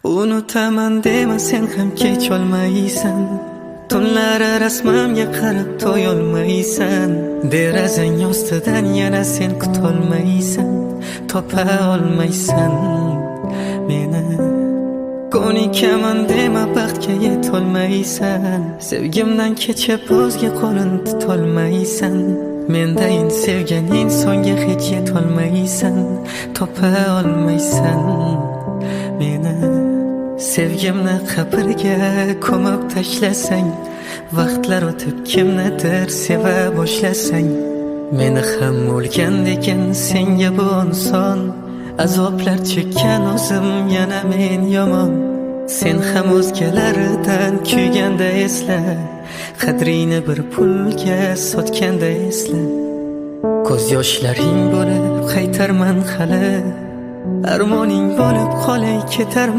Unutaman dema sen ham kecholmaysan. Tunlari rasmimga qarab to'yolmaysan. Derazang ostidan yana sen kutolmaysan. Topa olmaysan meni. Ko'nikaman dema baxtga yetolmaysan. Sevgimdan kechib o'zga qo'lin tutolmaysan. Mendayin sevgan insonga hech yetolmaysan. Topa olmaysan meni. Sevgimni qabrga ko'mib tashlasang, vaqtlar o'tib kimnidir seva boshlasang, meni ham o'lgandekin senga bu inson. Azoblar chekkan o'zim yana men yomon. Sen ham o'zgalaridan kuyganda esla, qadringni bir pulga sotganda esla. Ko'z yoshlaring bo'lib qaytarman hali, armoning bo'lib qolay ketarman.